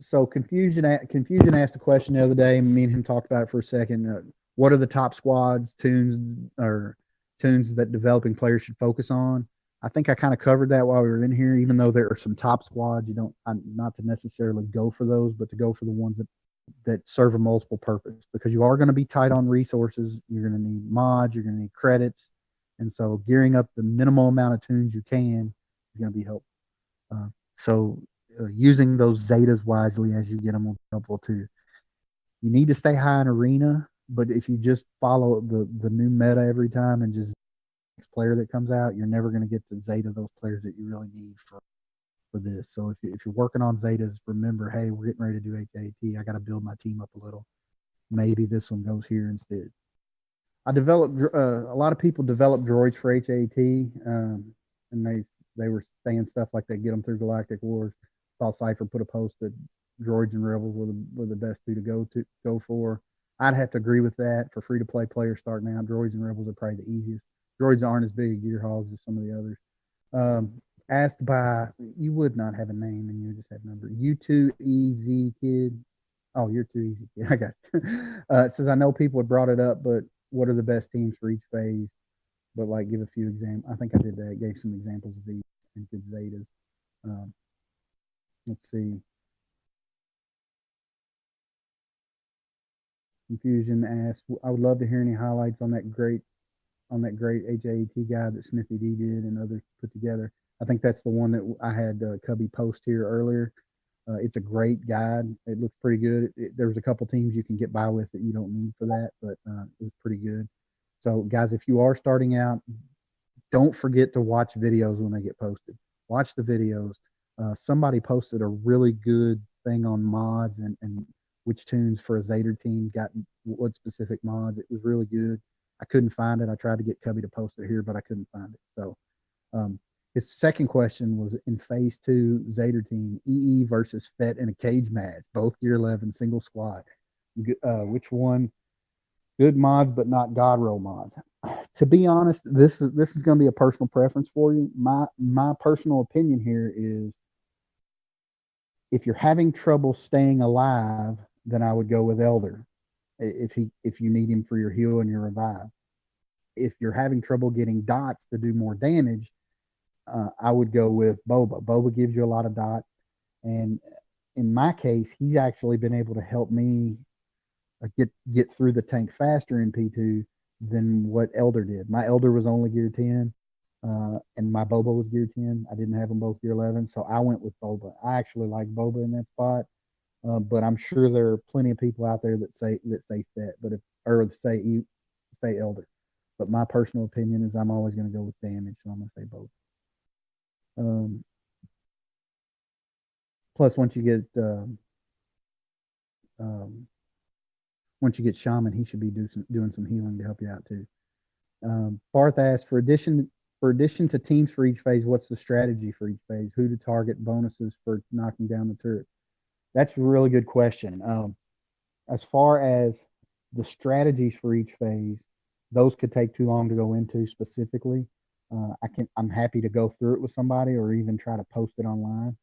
So confusion asked a question the other day. Me and him talked about it for a second. What are the top squads, tunes that developing players should focus on? I think I kind of covered that while we were in here. Even though there are some top squads, you don't not to necessarily go for those, but to go for the ones that serve a multiple purpose, because you are going to be tight on resources. You're going to need mods. You're going to need credits, and so gearing up the minimal amount of tunes you can is going to be helpful. So using those zetas wisely as you get them will be helpful too. You need to stay high in arena, but if you just follow the new meta every time and just next player that comes out, you're never going to get the zeta those players that you really need for this. So if you're working on zetas, remember, hey, we're getting ready to do HAT. I got to build my team up a little. Maybe this one goes here instead. I developed a lot of people develop droids for HAT, and they were saying stuff like they get them through Galactic Wars. Saw Cypher put a post that droids and rebels were the best two to go for. I'd have to agree with that. For free to play players starting out, droids and rebels are probably the easiest. Droids aren't as big a gear hogs as some of the others. Asked by, you would not have a name and you just have a number. U2EZ Kid. Oh, you're too easy. Yeah, I got you. It says, I know people have brought it up, but what are the best teams for each phase? But like, give a few examples. I think I did that. Gave some examples of these and good zetas. Um, let's see. Confusion asks, I would love to hear any highlights on that great HAT guide that Smithy D did and others put together. I think that's the one that I had Cubby post here earlier. It's a great guide. It looks pretty good. There was a couple teams you can get by with that you don't need for that, but it was pretty good. So, guys, if you are starting out, don't forget to watch videos when they get posted. Watch the videos. Somebody posted a really good thing on mods and which tunes for a Zader team got what specific mods. It was really good. I couldn't find it. I tried to get Cubby to post it here, but I couldn't find it. So, his second question was in phase two, Zader team, EE versus FET in a cage match, both gear 11, single squad. Which one? Good mods, but not God roll mods. To be honest, this is going to be a personal preference for you. My personal opinion here is if you're having trouble staying alive, then I would go with Elder. If you need him for your heal and your revive. If you're having trouble getting dots to do more damage, I would go with Boba. Boba gives you a lot of dot, and in my case, he's actually been able to help me get through the tank faster in P2 than what Elder did. My Elder was only gear 10, and my Boba was gear 10. I didn't have them both gear 11, so I went with Boba. I actually like Boba in that spot, but I'm sure there are plenty of people out there that say FET, but if or say Elder. But my personal opinion is I'm always going to go with damage, so I'm going to say Boba. Um, plus, once you get Shaman, he should be doing some healing to help you out too. Barth asked, for addition to teams for each phase, what's the strategy for each phase? Who to target, bonuses for knocking down the turret? That's a really good question. As far as the strategies for each phase, those could take too long to go into specifically. I'm happy to go through it with somebody or even try to post it online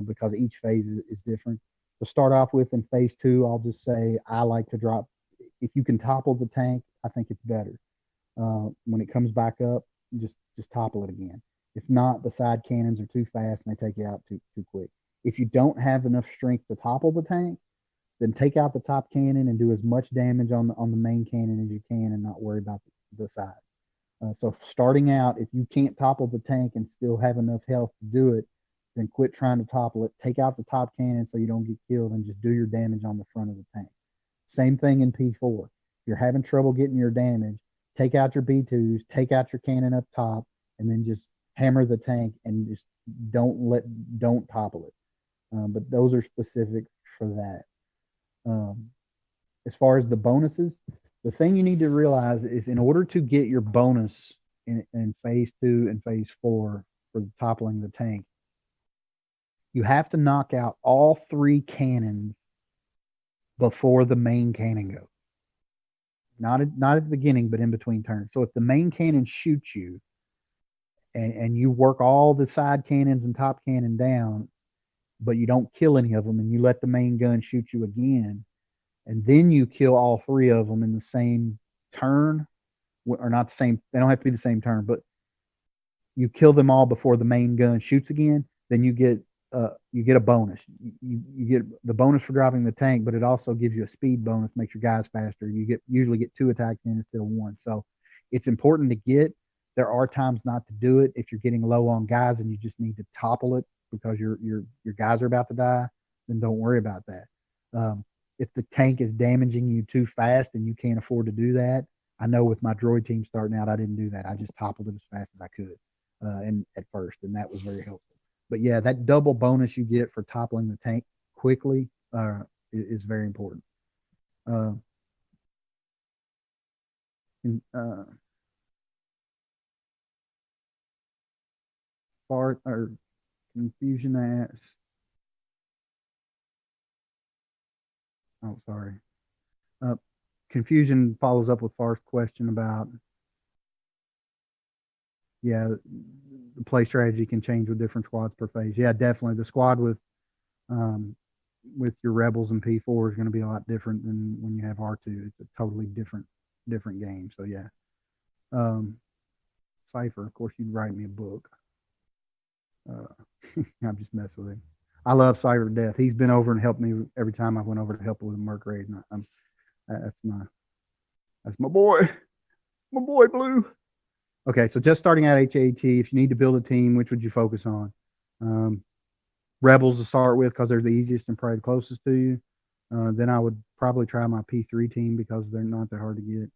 because each phase is different. To start off with in phase two, I'll just say I like to drop. If you can topple the tank, I think it's better. When it comes back up, just topple it again. If not, the side cannons are too fast and they take you out too quick. If you don't have enough strength to topple the tank, then take out the top cannon and do as much damage on the main cannon as you can and not worry about the side. So starting out, if you can't topple the tank and still have enough health to do it, then quit trying to topple it. Take out the top cannon so you don't get killed and just do your damage on the front of the tank. Same thing in P4. If you're having trouble getting your damage, take out your B2s, take out your cannon up top, and then just hammer the tank and just don't topple it. But those are specific for that. As far as the bonuses, the thing you need to realize is in order to get your bonus in phase two and phase four for toppling the tank, you have to knock out all three cannons before the main cannon goes. Not at the beginning, but in between turns. So if the main cannon shoots you and you work all the side cannons and top cannon down, but you don't kill any of them, and you let the main gun shoot you again, and then you kill all three of them in the same turn, or not the same. They don't have to be the same turn, but you kill them all before the main gun shoots again, then you get a bonus. You get the bonus for dropping the tank, but it also gives you a speed bonus, makes your guys faster. You usually get two attacks in instead of one. So it's important to get. There are times not to do it if you're getting low on guys and you just need to topple it because your guys are about to die. Then don't worry about that. If the tank is damaging you too fast and you can't afford to do that, I know with my droid team starting out, I didn't do that. I just toppled it as fast as I could, and at first, and that was very helpful. But yeah, that double bonus you get for toppling the tank quickly is very important. Uh, and, far or confusion asks. Oh, sorry. Uh, confusion follows up with Far's question about, yeah, the play strategy can change with different squads per phase. Yeah, definitely. The squad um, with your rebels and P4 is going to be a lot different than when you have R2. It's a totally different game. So yeah. Cypher, of course, you'd write me a book. I'm just messing with him. I love Cypher to death. He's been over and helped me every time I went over to help with a Merc raid. And that's my boy, Blue. Okay, so just starting out HAT, if you need to build a team, which would you focus on? Rebels to start with because they're the easiest and probably the closest to you. Then I would probably try my P3 team because they're not that hard to get.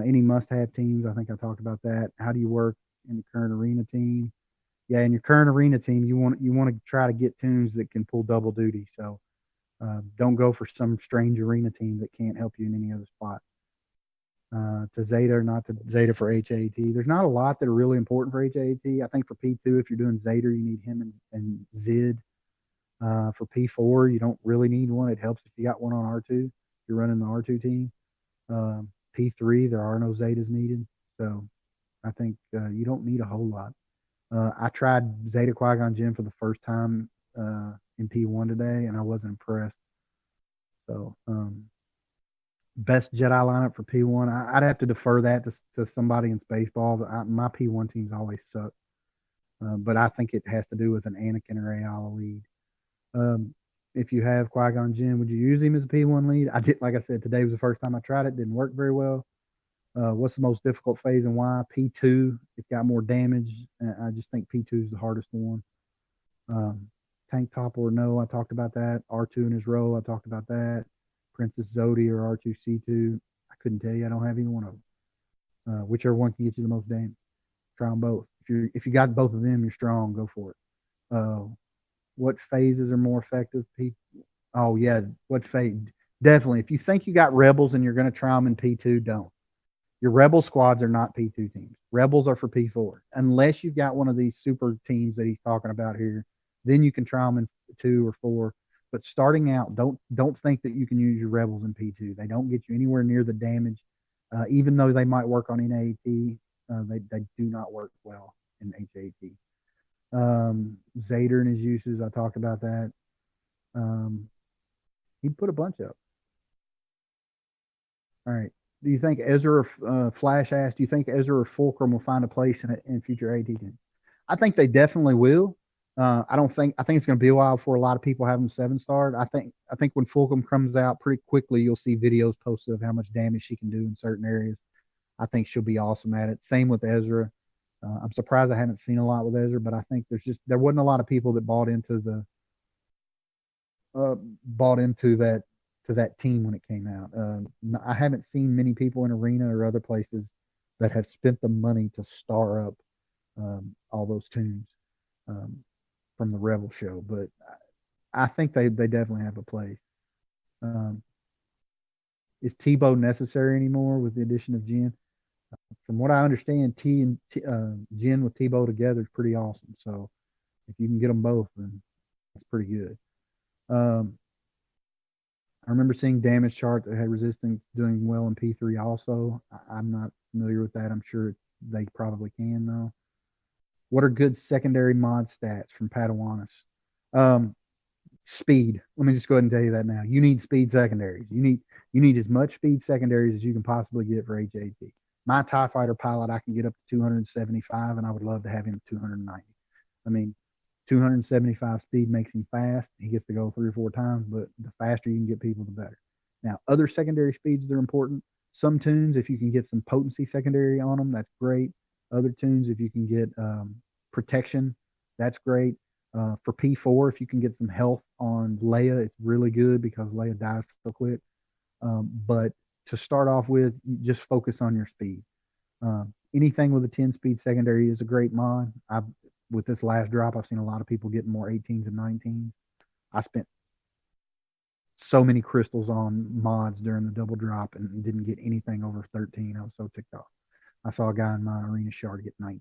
Any must-have teams, I think I talked about that. How do you work in the current arena team? Yeah, in your current arena team, you want to try to get tunes that can pull double duty. So don't go for some strange arena team that can't help you in any other spot. To Zeta or not to Zeta for HAT. There's not a lot that are really important for HAT. I think for P2, if you're doing Zeta, you need him and Zid. For P4, you don't really need one. It helps if you got one on R2. If you're running the R2 team. P3, there are no Zetas needed. So I think you don't need a whole lot. I tried Zeta Qui-Gon Jinn for the first time in P1 today, and I wasn't impressed. So best Jedi lineup for P1, I'd have to defer that to somebody in Spaceballs. My P1 teams always suck, but I think it has to do with an Anakin or Ayala lead. If you have Qui-Gon Jinn, would you use him as a P1 lead? I did, like I said, today was the first time I tried it. Didn't work very well. What's the most difficult phase and why? P2. It's got more damage. I just think P2 is the hardest one. Tank top or no, I talked about that. R2 in his role, I talked about that. Princess Zodi or R2C2. I couldn't tell you. I don't have either one of them. Whichever one can get you the most damage. Try them both. If you got both of them, you're strong. Go for it. What phases are more effective? Oh yeah, what phase? Definitely. If you think you got rebels and you're going to try them in P2, don't. Your rebel squads are not P2 teams. Rebels are for P4. Unless you've got one of these super teams that he's talking about here, then you can try them in 2 or 4. But starting out, don't think that you can use your rebels in P2. They don't get you anywhere near the damage. Even though they might work on NAT, they do not work well in HAT. Zader and his uses, I talked about that. He put a bunch up. All right. Do you think Ezra Flash asked? Do you think Ezra or Fulcrum will find a place in future AD games? I think they definitely will. I don't think. I think it's going to be a while before a lot of people have them 7-starred. I think when Fulcrum comes out pretty quickly, you'll see videos posted of how much damage she can do in certain areas. I think she'll be awesome at it. Same with Ezra. I'm surprised I haven't seen a lot with Ezra, but I think there wasn't a lot of people that bought into that team when it came out. I haven't seen many people in Arena or other places that have spent the money to star up all those tunes from the Rebel show, but I think they definitely have a place. Um, is Tebow necessary anymore with the addition of Jin? From what I understand, Jin with Tebow together is pretty awesome. So if you can get them both, then that's pretty good. I remember seeing damage chart that had resistance doing well in P3 also. I'm not familiar with that. I'm sure they probably can though. What are good secondary mod stats from Padawanis? Speed. Let me just go ahead and tell you that now. You need speed secondaries. You need as much speed secondaries as you can possibly get for HAT. My TIE fighter pilot, I can get up to 275, and I would love to have him at 290. I mean, 275 speed makes him fast. He gets to go 3 or 4 times, but the faster you can get people, the better. Now, other secondary speeds that are important. Some tunes, if you can get some potency secondary on them, that's great. Other tunes, if you can get protection, that's great. For P4, if you can get some health on Leia, it's really good because Leia dies so quick. But to start off with, you just focus on your speed. Anything with a 10 speed secondary is a great mod. With this last drop, I've seen a lot of people getting more 18s and 19s. I spent so many crystals on mods during the double drop and didn't get anything over 13. I was so ticked off. I saw a guy in my arena shard get 19.